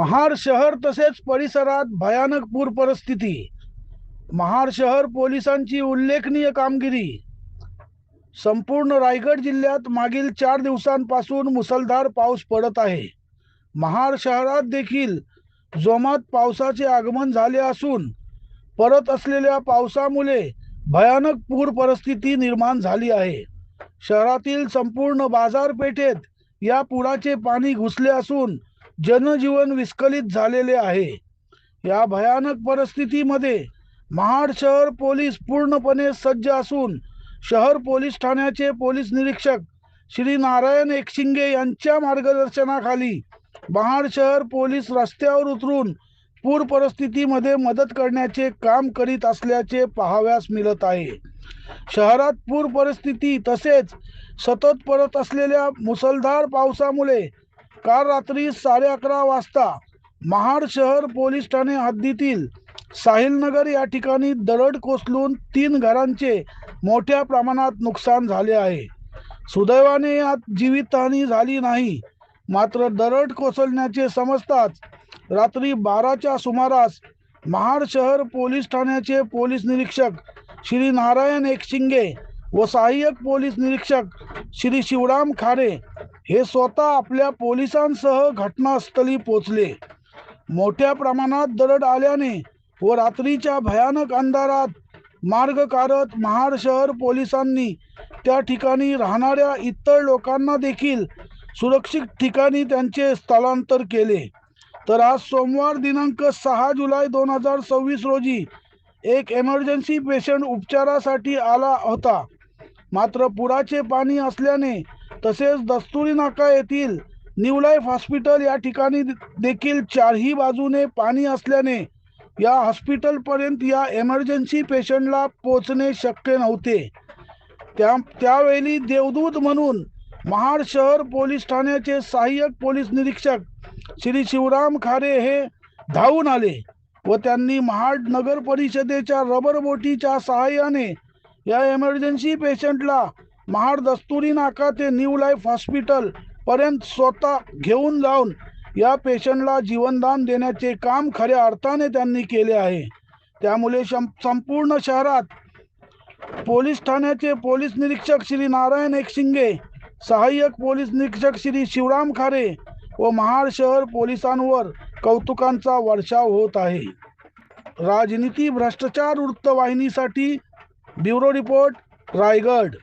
महाड शहर तसेच परिसरात भयानक पूर परिस्थिती। महाड शहर पोलिसांची उल्लेखनीय कामगिरी। संपूर्ण रायगड जिल्ह्यात मागील 4 दिवसांपासून मुसळधार पाऊस पडत आहे। महाड शहरात देखील जोमात पावसाचे आगमन झाले असून परत असलेल्या पावसामुळे भयानक पूर परिस्थिती निर्माण झाली आहे। शहरातील संपूर्ण बाजारपेठेत या पुराचे पाणी घुसले असून जनजीवन विस्कळीत झालेले आहे। या भयानक परिस्थितीमध्ये महाड शहर पोलीस पूर्णपणे सज्ज असून शहर पोलीस ठाण्याचे पोलीस निरीक्षक श्री नारायण एकशिंगे यांच्या मार्गदर्शनाखाली महाड शहर पोलीस रस्त्यावर उतरून पूर परिस्थितीमध्ये मदत करण्याचे काम करीत असल्याचे पाहावयास मिळत आहे। शहरात पूर परिस्थिती तसेच सतत पडत असलेल्या मुसळधार पावसामुळे काल रात्री 11:30 वाजता महाड शहर पोलीस ठाणे हद्दीतील साहिलनगर या ठिकाणी दरड कोसळून 3 घरांचे मोठ्या प्रमाणात नुकसान झाले आहे। सुदैवाने यात जीवितहानी झाली नाही, मात्र दरड कोसळल्याचे समजताच रात्री 12च्या सुमारास महाड शहर पोलीस ठाण्याचे पोलीस निरीक्षक श्री नारायण एकशिंगे व सहाय्यक पोलीस निरीक्षक श्री शिवराम खारे हे स्वतः आपल्या पोलिसांसह घटनास्थळी पोहोचले। मोठ्या प्रमाणात दरड आल्याने व रात्रीच्या भयानक अंधारात मार्ग काढत महाड शहर पोलिसांनी त्या ठिकाणी राहणाऱ्या इतर लोकांना देखील सुरक्षित ठिकाणी त्यांचे स्थलांतर केले। तर आज सोमवार दिनांक 6 जुलै 2026 रोजी एक इमर्जन्सी पेशंट उपचारासाठी आला होता, मात्र पुराचे पाणी असल्याने तसेच दस्तुरी नाका येथील न्यू लाईफ हॉस्पिटल या ठिकाणी देखील चारही बाजूने पाणी असल्याने या हॉस्पिटलपर्यंत या इमर्जन्सी पेशंटला पोहोचणे शक्य नव्हते। त्यावेळी देवदूत म्हणून महाड शहर पोलीस ठाण्याचे सहाय्यक पोलीस निरीक्षक श्री शिवराम खारे हे धावून आले व त्यांनी महाड नगर परिषदेच्या रबर बोटीच्या सहाय्याने या इमर्जन्सी पेशंटला महाड दस्तुरी नाका ते न्यू लाईफ हॉस्पिटल पर्यंत स्वतः घेऊन जाऊन या पेशंटला जीवनदान देण्याचे काम खऱ्या अर्थाने त्यांनी केले आहे। त्यामुळे संपूर्ण शहरात पोलीस ठाण्याचे पोलीस निरीक्षक श्री नारायण एकशिंगे, सहाय्यक पोलीस निरीक्षक श्री शिवराम खारे व महाड शहर पोलिसांवर कौतुकांचा वर्षाव होत आहे। राजनीती भ्रष्टाचार वृत्तवाहिनीसाठी ब्युरो रिपोर्ट, रायगड।